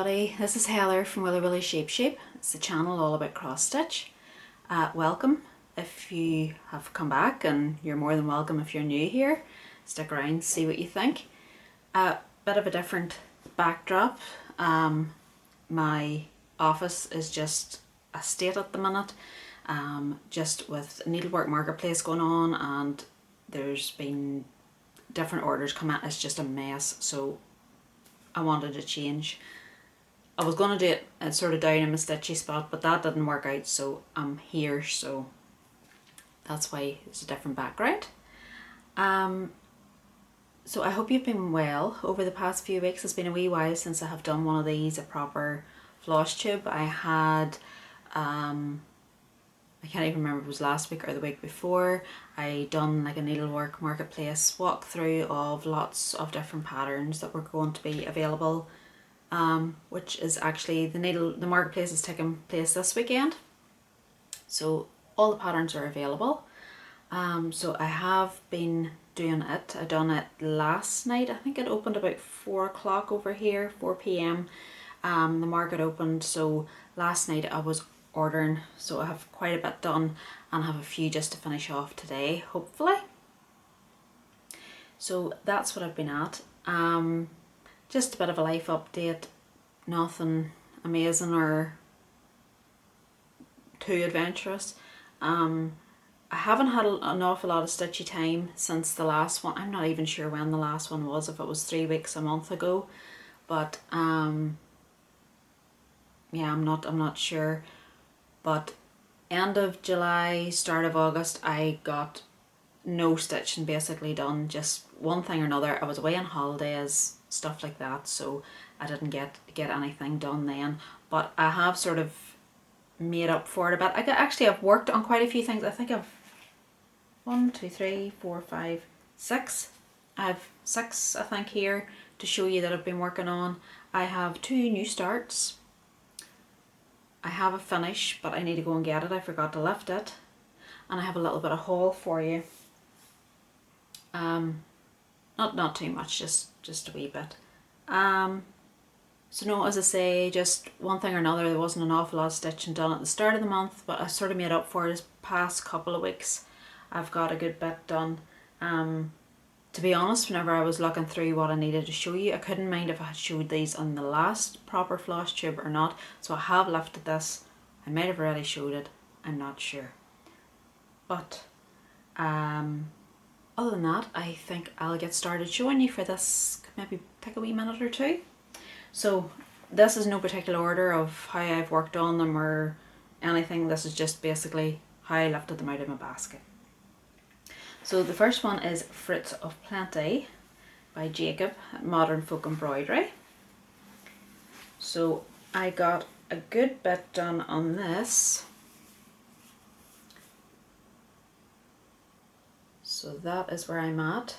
everybody, this is Heather from Willy Willy Shape Shape. It's the channel all about cross stitch. Welcome if you have come back, and you're more than welcome if you're new here. Stick around, see what you think. Bit of a different backdrop. My office is just a state at the minute, just with Needlework Marketplace going on, and there's been different orders come out. It's just a mess, so I wanted to change. I was going to do it sort of down in my stitchy spot, but that didn't work out, so I'm here, so that's why it's a different background. So I hope you've been well over the past few weeks. It's been a wee while since I have done one of these, a proper Flosstube. I had, I can't even remember if it was last week or the week before, I done like a Needlework Marketplace walkthrough of lots of different patterns that were going to be available, which is actually, the marketplace is taking place this weekend. So all the patterns are available. So I have been doing it. I done it last night. I think it opened about 4 o'clock over here, 4 p.m. The market opened, so last night I was ordering, so I have quite a bit done and have a few just to finish off today, hopefully. So that's what I've been at. Just a bit of a life update, nothing amazing or too adventurous. I haven't had an awful lot of stitchy time since the last one. I'm not even sure when the last one was, if it was 3 weeks, a month ago, but yeah, I'm not sure. But end of July, start of August, I got no stitching basically done, just one thing or another. I was away on holidays, stuff like that, so I didn't get anything done then. But I have sort of made up for it a bit. I've worked on quite a few things. I think I've 1, 2, 3, 4, 5, 6. I have 6, I think, here to show you that I've been working on. I have 2 new starts. I have a finish, but I need to go and get it. I forgot to lift it. And I have a little bit of haul for you. Not too much, just a wee bit. So no, as I say, just one thing or another. There wasn't an awful lot of stitching done at the start of the month, but I sort of made up for it this past couple of weeks. I've got a good bit done. To be honest, whenever I was looking through what I needed to show you, I couldn't mind if I had showed these on the last proper Flosstube or not. So I have lifted this. I might have already showed it. I'm not sure. But other than that, I think I'll get started showing you for this. Maybe take a wee minute or two. So this is no particular order of how I've worked on them or anything. This is just basically how I lifted them out of my basket. So the first one is Fruits of Plenty by Jacob at Modern Folk Embroidery. So I got a good bit done on this. So that is where I'm at.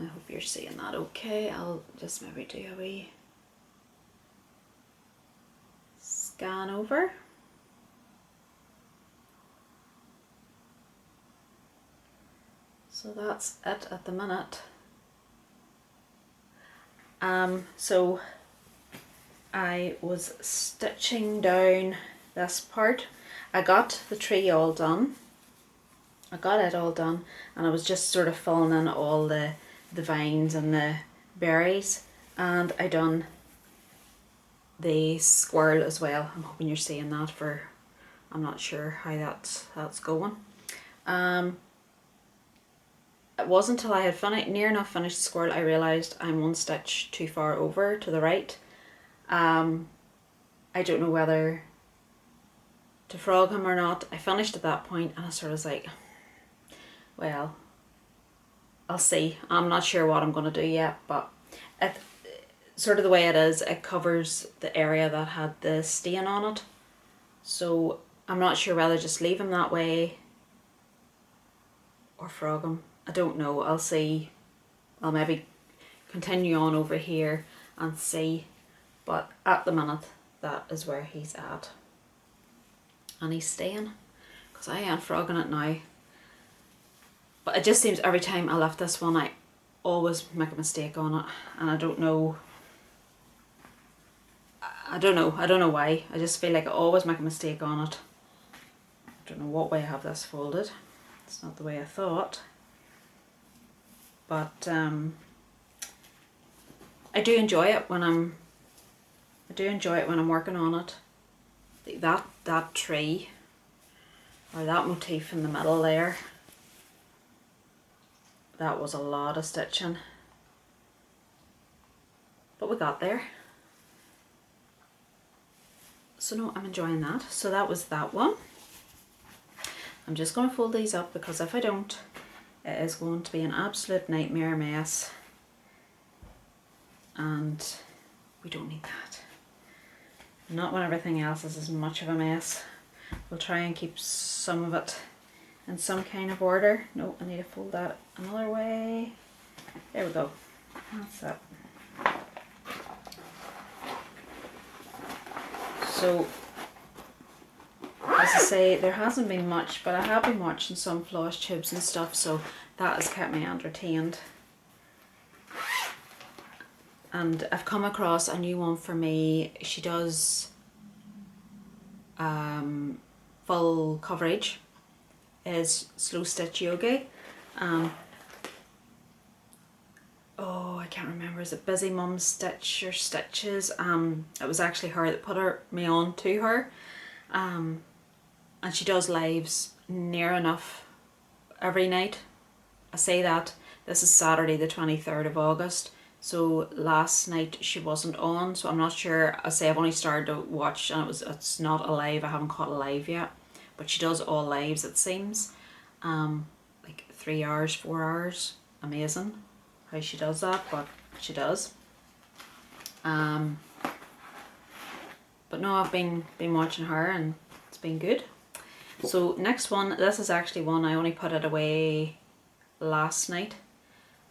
I hope you're seeing that okay. I'll just maybe do a wee scan over. So that's it at the minute. So I was stitching down this part. I got the tree all done. I got it all done, and I was just sort of filling in all the vines and the berries, and I done the squirrel as well. I'm hoping you're seeing that. I'm not sure how that's going. It wasn't until I had near enough finished the squirrel I realised I'm 1 stitch too far over to the right. I don't know whether to frog him or not. I finished at that point and I sort of was like, well, I'll see. I'm not sure what I'm going to do yet, but it, sort of the way it is, it covers the area that had the stain on it. So I'm not sure whether just leave him that way or frog him. I don't know. I'll see. I'll maybe continue on over here and see. But at the minute, that is where he's at. And he's staying, because I ain't frogging it now. But it just seems every time I lift this one I always make a mistake on it, and I don't know why. I just feel like I always make a mistake on it. I don't know what way I have this folded. It's not the way I thought. But I do enjoy it when I'm working on it. That tree or that motif in the middle there, that was a lot of stitching. But we got there. So no, I'm enjoying that. So that was that one. I'm just going to fold these up because if I don't, it is going to be an absolute nightmare mess. And we don't need that. Not when everything else is as much of a mess. We'll try and keep some of it in some kind of order. No, I need to fold that another way. There we go. That's it. So, as I say, there hasn't been much, but I have been watching some Flosstubes and stuff, so that has kept me entertained. And I've come across a new one for me. She does full coverage, is Slow Stitch Yoga. Oh, I can't remember, is it Busy Mum Stitch or Stitches? It was actually her that put me on to her. And she does lives near enough every night. I say that, this is Saturday the 23rd of August. So last night she wasn't on, so I'm not sure. I say I've only started to watch and it's not a live, I haven't caught a live yet. But she does all lives, it seems. Like 3 hours, 4 hours. Amazing how she does that, but she does. But no, I've been watching her and it's been good. So next one, this is actually one I only put it away last night,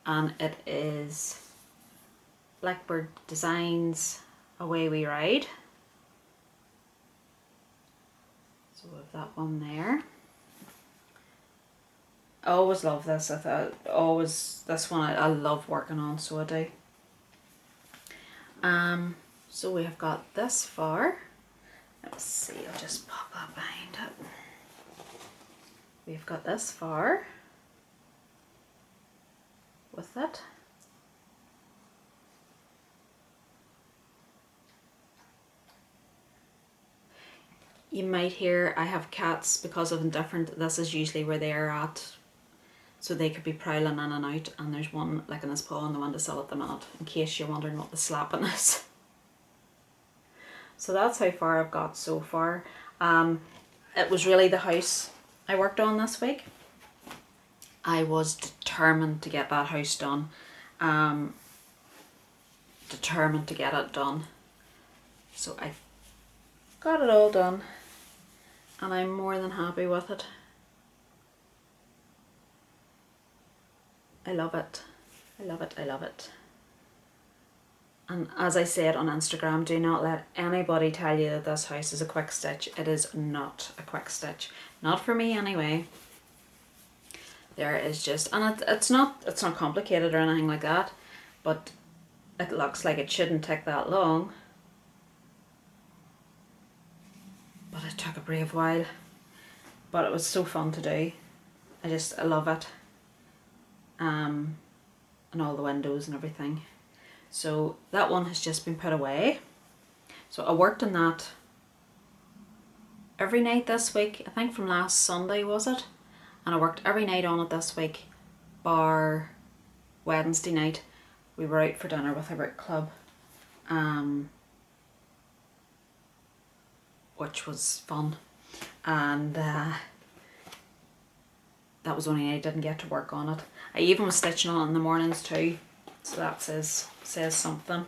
and it is Blackbird Designs Away We Ride. So we have that one there. I always love this. I thought this one I love working on, so I do. So we have got this far. Let's see, I'll just pop that behind it. We've got this far with it. You might hear I have cats because of indifferent. This is usually where they are at. So they could be prowling in and out, and there's one licking his paw on the windowsill at the minute, in case you're wondering what the slapping is. So that's how far I've got so far. It was really the house I worked on this week. I was determined to get that house done. Determined to get it done. So I got it all done, and I'm more than happy with it. I love it. I love it. I love it. And as I said on Instagram, do not let anybody tell you that this house is a quick stitch. It is not a quick stitch. Not for me anyway. There is just, and it's not complicated or anything like that, but it looks like it shouldn't take that long. But it took a brave while. But it was so fun to do. I love it. And all the windows and everything. So that one has just been put away. So I worked on that every night this week. I think from last Sunday was it? And I worked every night on it this week, bar Wednesday night. We were out for dinner with a brick club, which was fun. And that was the only night I didn't get to work on it. I even was stitching on it in the mornings too, so that says something.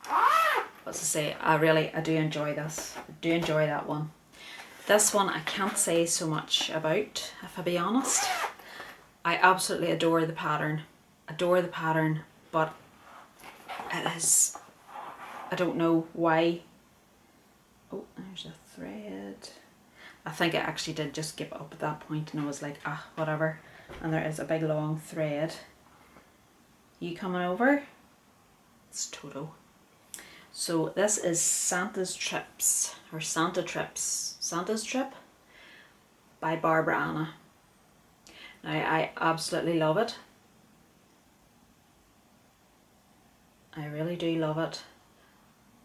But as I say, I do enjoy this. I do enjoy that one. This one I can't say so much about, if I be honest. I absolutely adore the pattern. Adore the pattern, but it is, I don't know why. Oh, there's a thread. I think I actually did just give up at that point, and I was like, whatever. and there is a big long thread. You coming over? It's Toto. So this is Santa's Trips, or Santa Trips, Santa's Trip by Barbara Anna. Now I absolutely love it. I really do love it.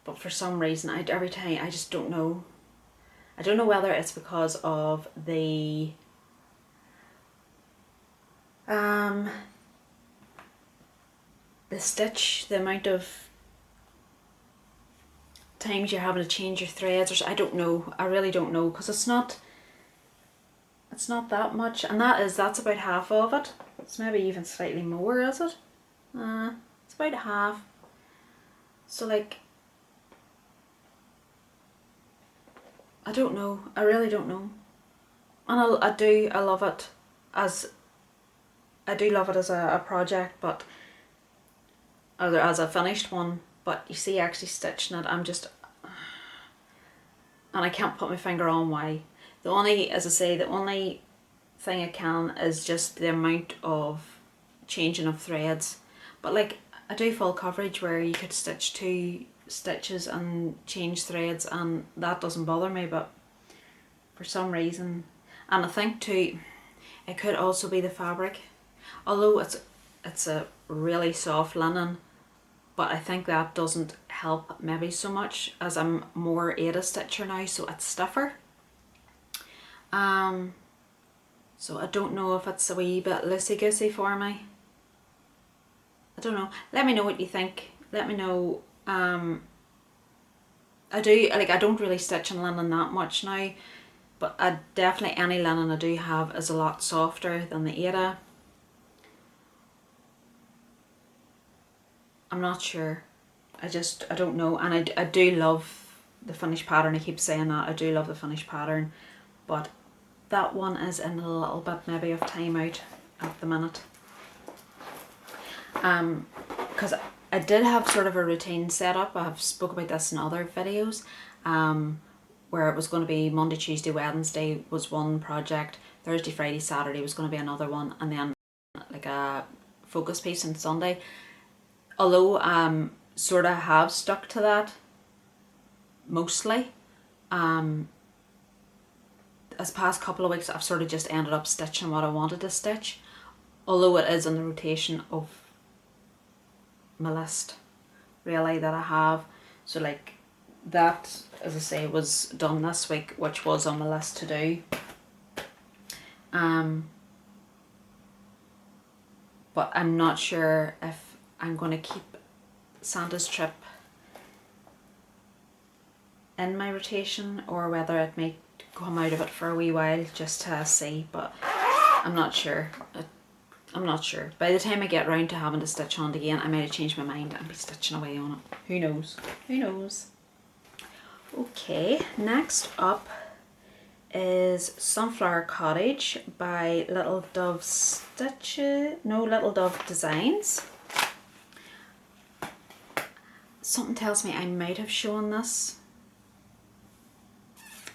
But for some reason, every time, I just don't know. I don't know whether it's because of the stitch, the amount of times you're having to change your threads, or I don't know. I really don't know, because it's not that much, and that's about half of it. It's maybe even slightly more, is it? It's about half. So like, I don't know. I really don't know. And I love it as a project, but as a finished one. But you see, actually stitching it, and I can't put my finger on why. The only, as I say, the only thing I can is just the amount of changing of threads. But like, I do full coverage where you could stitch 2 stitches and change threads, and that doesn't bother me. But for some reason, and I think too, it could also be the fabric. Although it's a really soft linen, but I think that doesn't help maybe so much, as I'm more Ada stitcher now, so it's stiffer. So I don't know if it's a wee bit loosey-goosey for me. I don't know. Let me know what you think. Let me know. I don't really stitch in linen that much now, but definitely any linen I do have is a lot softer than the Ada. I'm not sure. I don't know. And I do love the finished pattern. I keep saying that. I do love the finished pattern, but that one is in a little bit maybe of time out at the minute. Because I did have sort of a routine set up. I have spoke about this in other videos, where it was going to be Monday, Tuesday, Wednesday was one project, Thursday, Friday, Saturday was going to be another one, and then like a focus piece on Sunday. Although sort of have stuck to that mostly, as past couple of weeks I've sort of just ended up stitching what I wanted to stitch, although it is in the rotation of my list really that I have. So like that, as I say, was done this week, which was on my list to do. But I'm not sure if I'm going to keep Santa's Trip in my rotation, or whether it may come out of it for a wee while just to see, but I'm not sure. I'm not sure. By the time I get round to having to stitch on it again, I might have changed my mind and be stitching away on it. Who knows? Who knows? Okay, next up is Sunflower Cottage by Little Dove Little Dove Designs. Something tells me I might have shown this.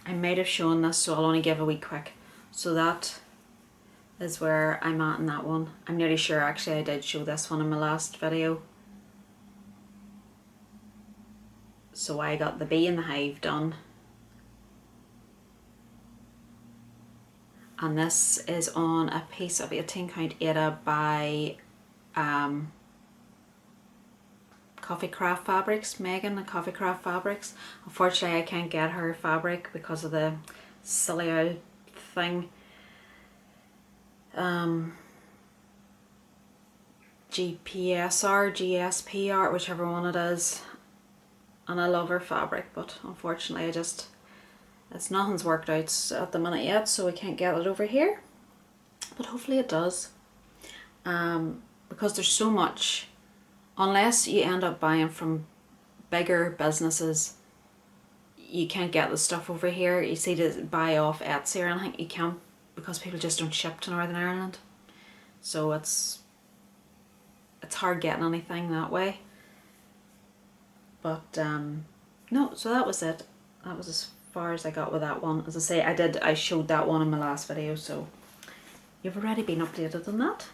So I'll only give a wee quick. So that is where I'm at in that one. I'm nearly sure actually I did show this one in my last video. So I got the bee in the hive done. And this is on a piece of 18 count Ada by Coffee Craft Fabrics, Megan and Coffee Craft Fabrics. Unfortunately I can't get her fabric because of the silly old thing. GPSR, GSPR, whichever one it is. And I love her fabric, but unfortunately nothing's worked out at the minute yet, so we can't get it over here. But hopefully it does. Because there's so much, unless you end up buying from bigger businesses, you can't get the stuff over here. You see, to buy off Artsy or anything, you can't, because people just don't ship to Northern Ireland. So it's hard getting anything that way. But no, so that was it. That was as far as I got with that one. As I say, I showed that one in my last video, so you've already been updated on that.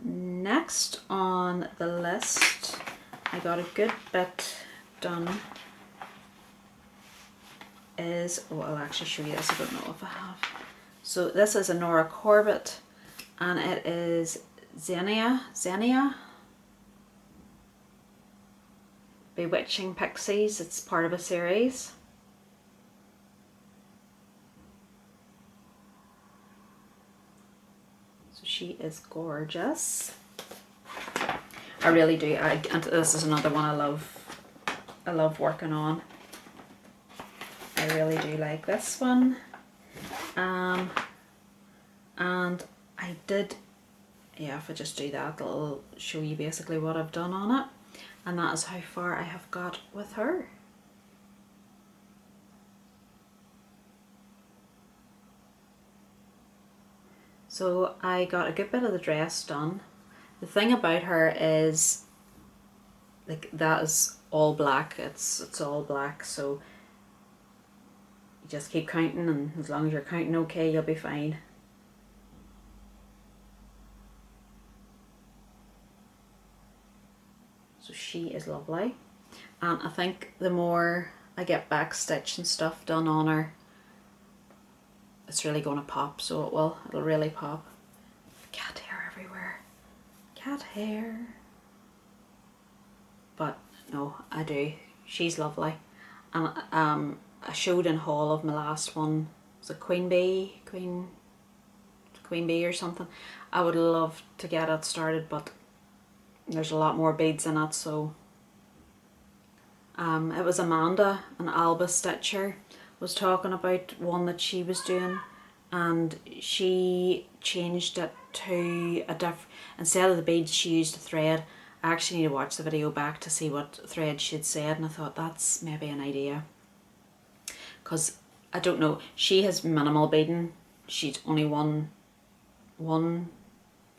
Next on the list, I got a good bit done, is, oh, I'll actually show you this, I don't know if I have. So this is a Nora Corbett, and it is Xenia Bewitching Pixies. It's part of a series. So she is gorgeous. I really do. And this is another one I love working on. I really do like this one. And I did, yeah, if I just do that, it'll show you basically what I've done on it. And that is how far I have got with her. So I got a good bit of the dress done. The thing about her is, like, that is all black. It's all black, so you just keep counting, and as long as you're counting okay, you'll be fine. So she is lovely, and I think the more I get back stitch and stuff done on her, it's really going to pop. So it'll really pop. Cat hair everywhere, cat hair. But no, I do. She's lovely, and I showed in haul of my last one. Was it Queen Bee or something? I would love to get it started, but there's a lot more beads in it, so it was Amanda, an Alba stitcher, was talking about one that she was doing, and she changed it to a different, instead of the beads she used a thread. I actually need to watch the video back to see what thread she'd said, and I thought that's maybe an idea, because I don't know, she has minimal beading. She's only one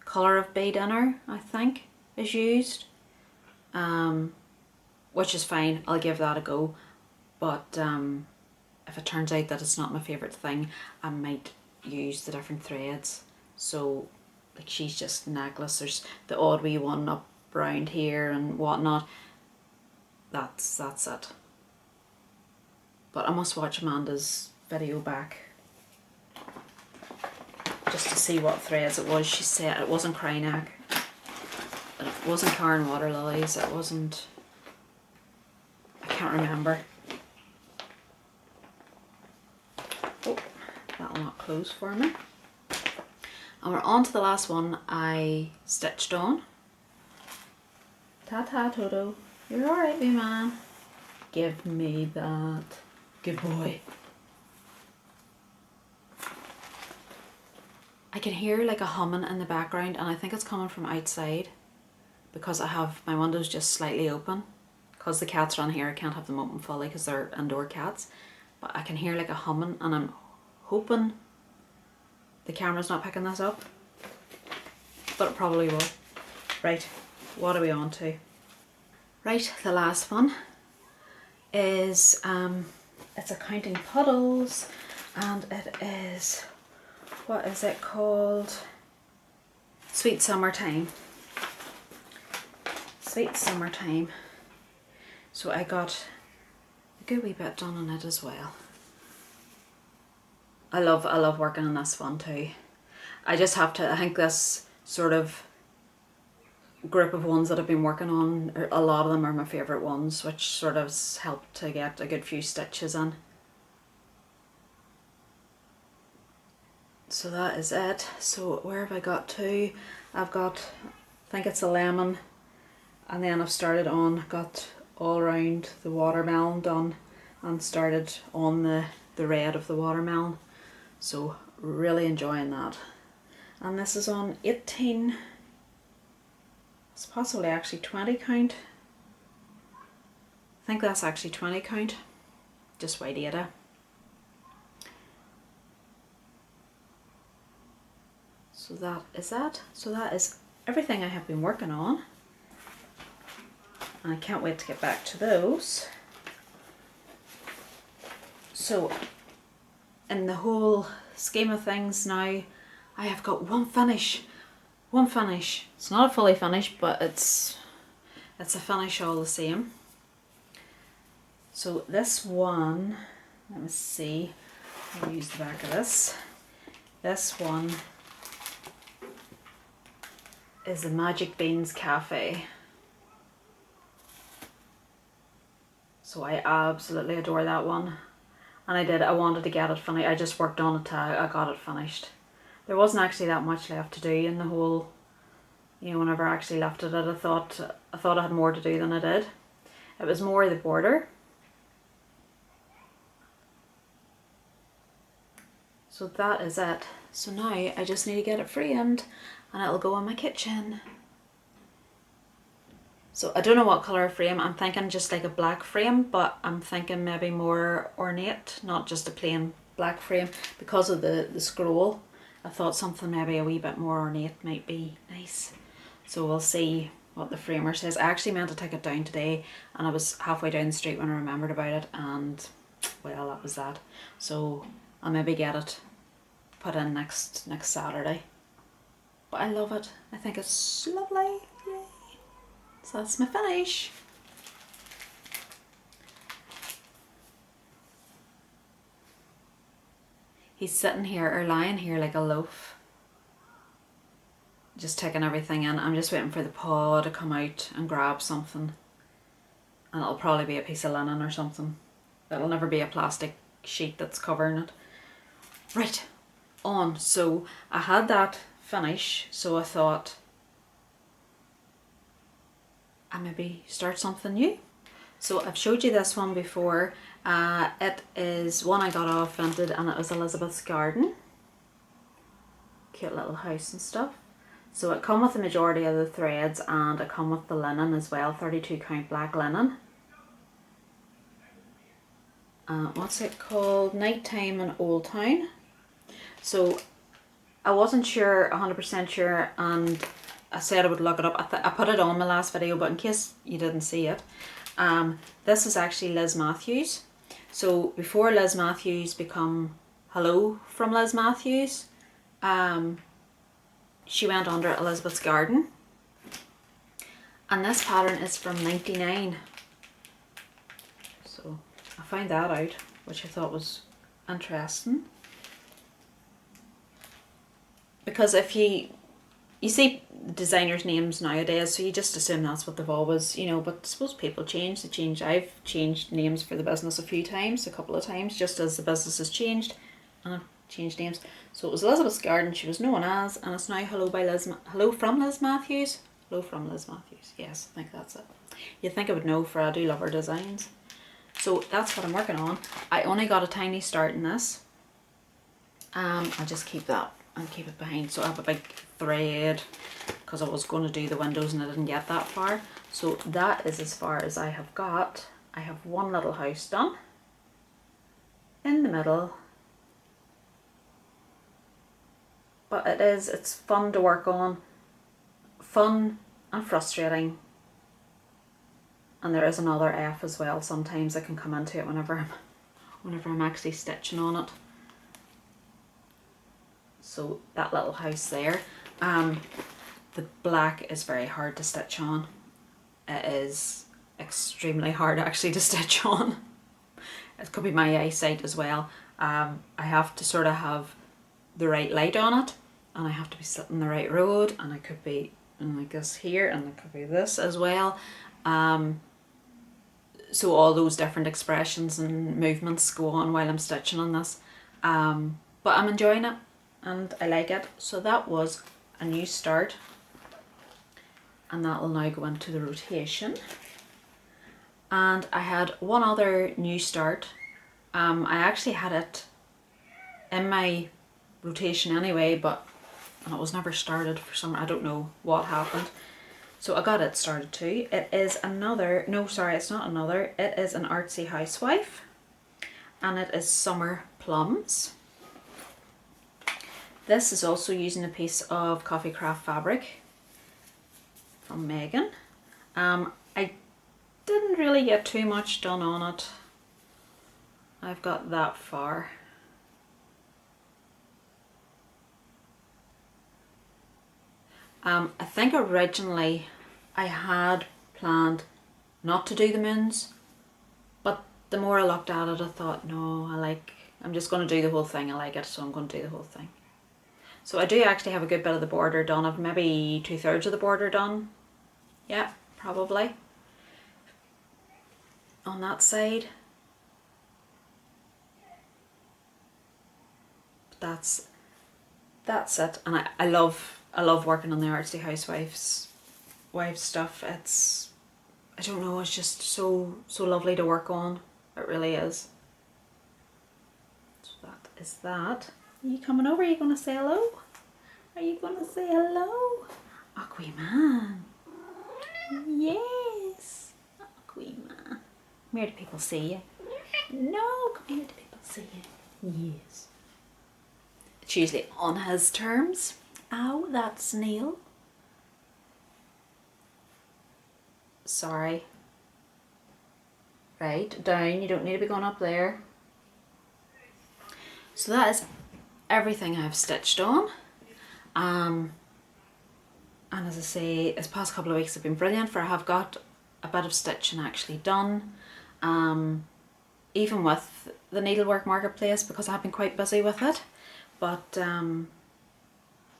colour of bead in her, I think, is used, which is fine. I'll give that a go, but if it turns out that it's not my favourite thing, I might use the different threads. So like, she's just necklace, there's the odd wee one up around here and whatnot. That's it. But I must watch Amanda's video back just to see what threads it was. She said it wasn't Cryneck, it wasn't Cairn Water Lilies, it wasn't, I can't remember. Oh, that'll not close for me. And we're on to the last one I stitched on. Ta-ta, Toto. You're alright, wee man. Give me that. Good boy. I can hear like a humming in the background, and I think it's coming from outside because I have my windows just slightly open. Because the cats are on here, I can't have them open fully because they're indoor cats. But I can hear like a humming, and I'm hoping the camera's not picking this up. But it probably will. Right, what are we on to? Right, the last one is, it's a Counting Puddles, and it is, what is it called? Sweet Summertime. Sweet Summertime. So I got a good wee bit done on it as well. I love working on this one too. I just have to, I think this sort of group of ones that I've been working on, a lot of them are my favourite ones, which sort of helped to get a good few stitches in. So that is it. So where have I got to? I've got, I think it's a lemon, and then I've started on, got all around the watermelon done, and started on the red of the watermelon. So really enjoying that. And this is on 18, it's possibly actually 20 count. I think that's actually 20 count, just white data. So that is that. So that is everything I have been working on. And I can't wait to get back to those. So in the whole scheme of things now, I have got one finish. One finish. It's not a fully finished, but it's a finish all the same. So this one, let me see, I'll use the back of this. This one is the Magic Beans Cafe. So I absolutely adore that one. And I wanted to get it finished. I just worked on it till I got it finished. There wasn't actually that much left to do in the whole, you know, whenever I actually lifted it, I thought I had more to do than I did. It was more the border. So that is it. So now I just need to get it framed and it'll go in my kitchen. So I don't know what colour frame. I'm thinking just like a black frame, but I'm thinking maybe more ornate, not just a plain black frame. Because of the scroll, I thought something maybe a wee bit more ornate might be nice. So we'll see what the framer says. I actually meant to take it down today and I was halfway down the street when I remembered about it, and well, that was that. So I'll maybe get it put in next Saturday. But I love it. I think it's lovely. Yay. So that's my finish. He's sitting here or lying here like a loaf, just taking everything in. I'm just waiting for the paw to come out and grab something, and it'll probably be a piece of linen or something. It'll never be a plastic sheet that's covering it. Right, on. So I had that finish, so I thought I maybe start something new. So I've showed you this one before. It is one I got off Vinted, and it was Elizabeth's Garden. Cute little house and stuff. So it come with the majority of the threads, and it come with the linen as well, 32 count black linen. What's it called? Nighttime in Old Town. So I wasn't sure, 100% sure, and I said I would look it up. I put it on my last video, but in case you didn't see it, this is actually Liz Matthews. So before Liz Matthews become Hello from Liz Matthews, she went under Elizabeth's Garden, and this pattern is from '99. So I found that out, which I thought was interesting, because if you see designers' names nowadays, so you just assume that's what they've always, you know, but I suppose people change. They change. I've changed names for the business a couple of times, just as the business has changed, and I've changed names. So it was Elizabeth's Garden she was known as, and it's now Hello from Liz Matthews. Hello from Liz Matthews. Yes, I think that's it. You'd think I would know, for I do love her designs. So that's what I'm working on. I only got a tiny start in this. I'll just keep that and keep it behind. So I have a big thread because I was going to do the windows and I didn't get that far. So that is as far as I have got. I have one little house done in the middle, but it's fun to work on, fun and frustrating, and there is another F as well. Sometimes I can come into it whenever I'm actually stitching on it. So that little house there, the black is very hard to stitch on. It is extremely hard actually to stitch on. It could be my eyesight as well. I have to sort of have the right light on it, and I have to be sitting the right road, and I could be like this here, and it could be this as well. So all those different expressions and movements go on while I'm stitching on this. But I'm enjoying it and I like it. So that was a new start, and that will now go into the rotation. And I had one other new start. I actually had it in my rotation anyway, but it was never started for some, I don't know what happened. So I got it started too. It is another, no sorry, it's not another, it is an Artsy Housewife, and it is Summer Plums. This is also using a piece of coffee craft fabric from Megan. I didn't really get too much done on it. I've got that far. I think originally I had planned not to do the moons, but the more I looked at it, I thought, no, I'm just going to do the whole thing. I like it, so I'm going to do the whole thing. So I do actually have a good bit of the border done. I've maybe 2/3 of the border done. Yeah, probably. On that side. But that's it. And I love working on the Artsy Housewives stuff. It's, I don't know, it's just so lovely to work on. It really is. So that is that. Are you coming over? Are you going to say hello? Are you going to say hello? Aqua man. Yes. Aqua man. Come here to people see you. No, come here to people see you. Yes. It's usually on his terms. Ow, that snail. Sorry. Right, down. You don't need to be going up there. So that is everything I've stitched on. And as I say, this past couple of weeks have been brilliant, for I have got a bit of stitching actually done. Even with the needlework marketplace, because I have been quite busy with it. But as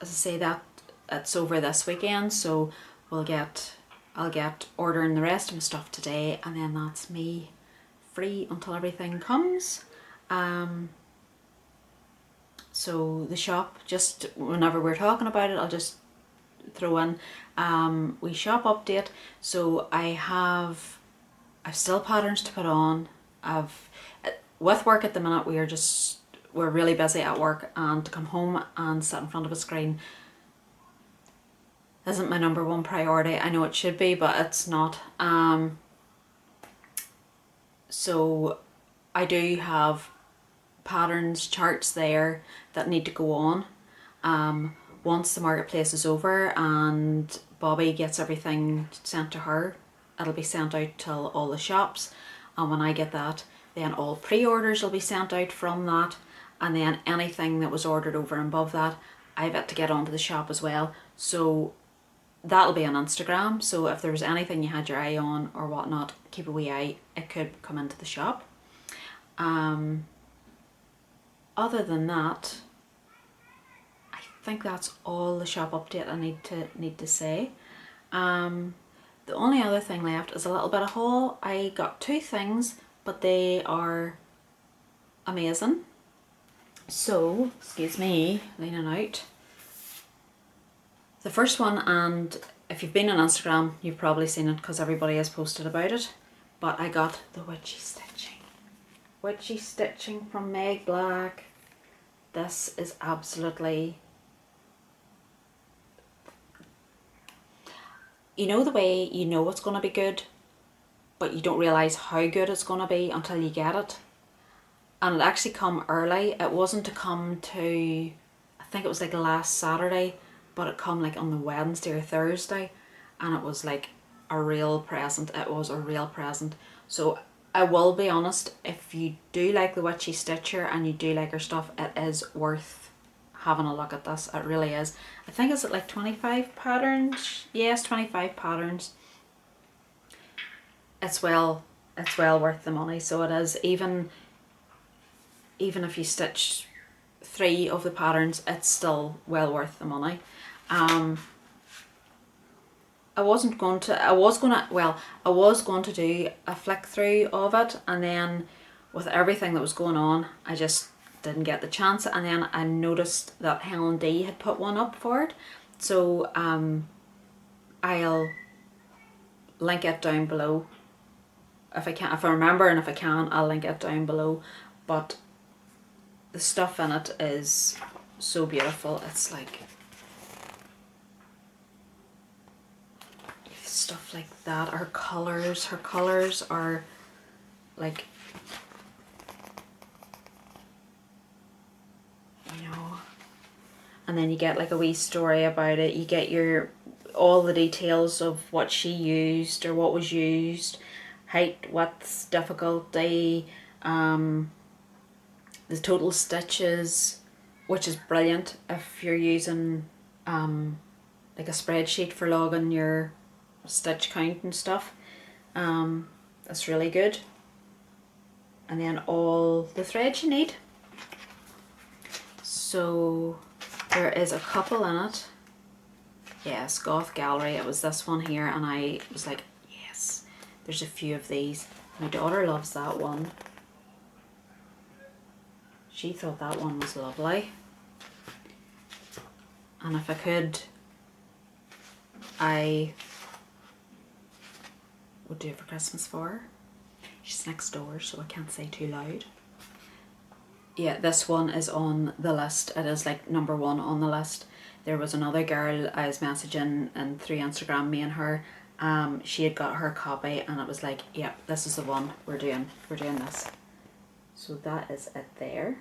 I say, that it's over this weekend, so I'll get ordering the rest of my stuff today, and then that's me free until everything comes. So the shop, just whenever we're talking about it, I'll just throw in we shop update. So I've still patterns to put on. With work at the minute, we're really busy at work, and to come home and sit in front of a screen isn't my number one priority. I know it should be, but it's not. So I do have patterns, charts there that need to go on. Once the marketplace is over and Bobby gets everything sent to her, it'll be sent out to all the shops, and when I get that, then all pre-orders will be sent out from that, and then anything that was ordered over and above that, I've got to get onto the shop as well. So that'll be on Instagram, so if there was anything you had your eye on or whatnot, keep a wee eye, it could come into the shop. Other than that, I think that's all the shop update I need to say. The only other thing left is a little bit of haul. I got 2 things, but they are amazing. So, excuse me, leaning out. The first one, and if you've been on Instagram, you've probably seen it because everybody has posted about it, but I got the Witchy stitching. Witchy stitching from Meg Black. This is absolutely... You know the way you know it's going to be good, but you don't realise how good it's going to be until you get it. And it actually come early. It wasn't to come to, I think it was like last Saturday, but it come like on the Wednesday or Thursday, and it was like a real present. It was a real present. So I will be honest, if you do like the Witchy Stitcher and you do like her stuff, it is worth having a look at this. It really is. I think it's like 25 patterns. Yes, 25 patterns. It's well worth the money. So it is. Even if you stitch 3 of the patterns, it's still well worth the money. I was going to do a flick through of it, and then with everything that was going on, I just didn't get the chance. And then I noticed that Helen D had put one up for it, so I'll link it down below if I remember, and if I can, I'll link it down below. But the stuff in it is so beautiful. It's like stuff like that. Her colours are like, you know, and then you get like a wee story about it. You get all the details of what she used or what was used, height, width, difficulty, the total stitches, which is brilliant if you're using like a spreadsheet for logging your stitch count and stuff. That's really good. And then all the threads you need. So there is a couple in it. Yes, Goth Gallery. It was this one here, and I was like, yes, there's a few of these. My daughter loves that one. She thought that one was lovely. And if I could, I would do it for Christmas for her. She's next door, so I can't say too loud. Yeah, this one is on the list. It is like number 1 on the list. There was another girl I was messaging and through Instagram, me and her. She had got her copy, and it was like, yeah, this is the one we're doing this. So that is it there.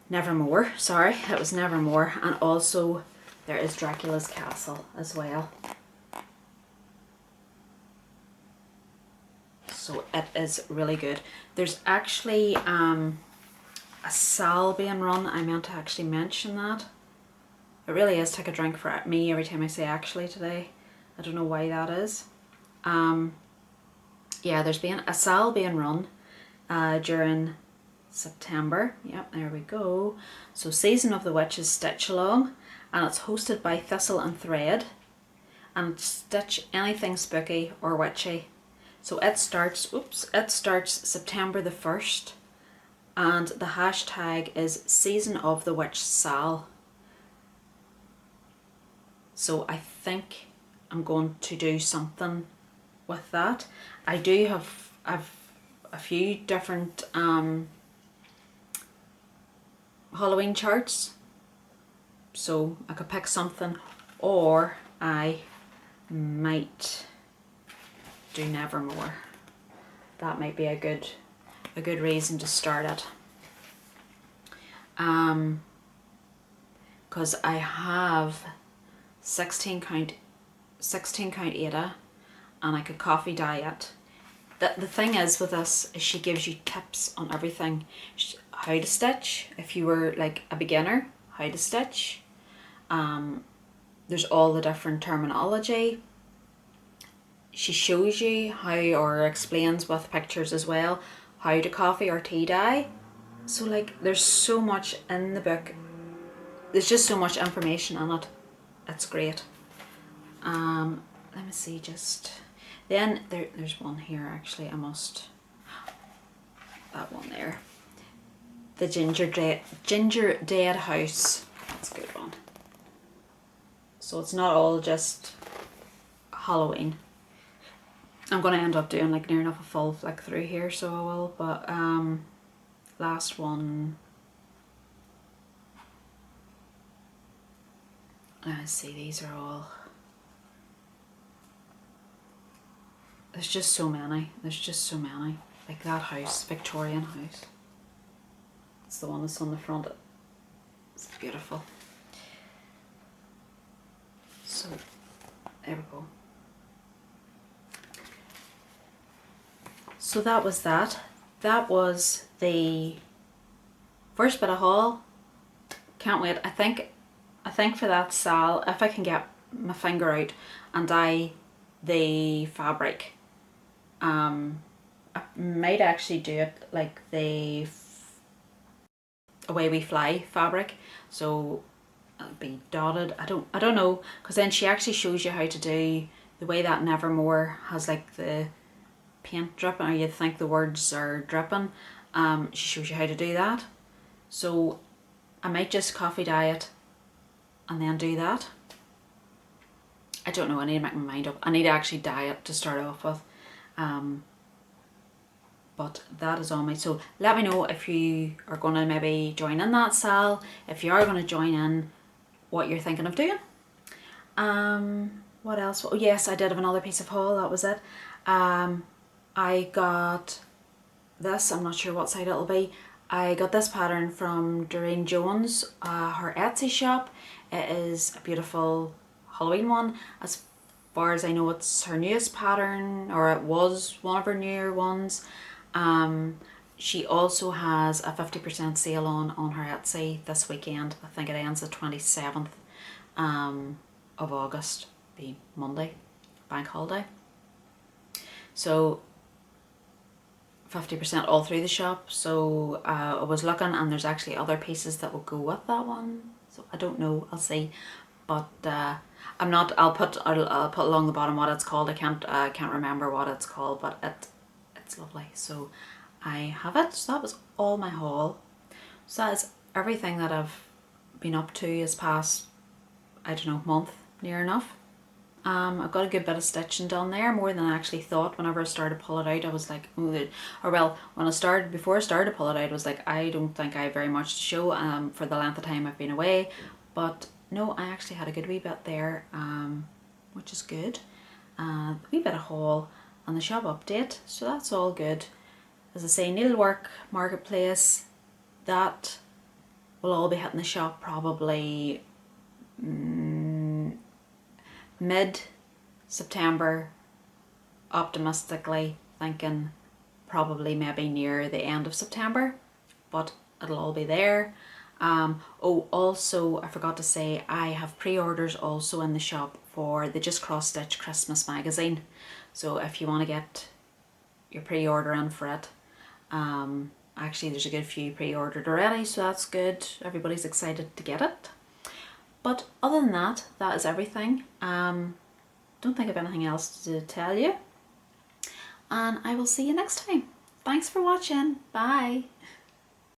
Nevermore, sorry, it was Nevermore. And also there is Dracula's Castle as well. So it is really good. There's actually a sale being run. I meant to actually mention that. It really is take a drink for me every time I say actually today. I don't know why that is. Yeah, there's been a sale being run during September. Yep, there we go. So Season of the Witches Stitch Along, and it's hosted by Thistle and Thread, and stitch anything spooky or witchy. So it starts September the 1st, and the hashtag is Season of the Witch Sal. So I think I'm going to do something with that. I do have a few different Halloween charts, so I could pick something, or I might do Nevermore. That might be a good reason to start it. Because I have 16 count Ada, and I could coffee dye it. The thing is with this is she gives you tips on everything. How to stitch, if you were like a beginner, how to stitch. There's all the different terminology. She shows you how, or explains with pictures as well, how to coffee or tea dye. So like there's so much in the book. There's just so much information in it. It's great. Let me see, just then there's one here actually. That one there. The Ginger Dead House. That's a good one. So it's not all just Halloween. I'm going to end up doing like near enough a full flick through here, so I will, but last one. Let's see, these are all, there's just so many, like that house, Victorian house. It's the one that's on the front. It's beautiful. So there we go. So that was that. That was the first bit of haul. Can't wait. I think for that sale, if I can get my finger out and dye the fabric, I might actually do it like the Away We Fly fabric. So it'll be dotted. I don't know, because then she actually shows you how to do the way that Nevermore has like the paint dripping, or you'd think the words are dripping. She shows you how to do that. So I might just coffee dye it and then do that. I don't know, I need to make my mind up. I need to actually dye it to start off with. But that is on me. So let me know if you are going to maybe join in that sale. If you are going to join in, what you're thinking of doing. What else? Oh yes, I did have another piece of haul. That was it. I got this, I'm not sure what side it'll be. I got this pattern from Durene Jones, her Etsy shop. It is a beautiful Halloween one. As far as I know, it's her newest pattern, or it was one of her newer ones. She also has a 50% sale on her Etsy this weekend. I think it ends the 27th of August, be Monday, bank holiday. So 50% all through the shop. So I was looking, and there's actually other pieces that will go with that one. So I don't know, I'll see. But I'm not. I'll put along the bottom what it's called. I can't remember what it's called, but it's lovely. So I have it. So that was all my haul. So that is everything that I've been up to this past, I don't know, month, near enough. I've got a good bit of stitching done there, more than I actually thought. Whenever I started to pull it out, I was like, or well, before I started to pull it out, I was like, I don't think I have very much to show for the length of time I've been away. But no, I actually had a good wee bit there, which is good. A wee bit of haul and the shop update, so that's all good. As I say, needlework marketplace, that will all be hitting the shop probably mid-September, optimistically thinking probably maybe near the end of September, but it'll all be there. Oh, also I forgot to say, I have pre-orders also in the shop for the Just Cross Stitch Christmas magazine, so if you want to get your pre-order in for it, actually there's a good few pre-ordered already, so that's good. Everybody's excited to get it. But other than that, that is everything. Don't think of anything else to tell you, and I will see you next time. Thanks for watching. Bye.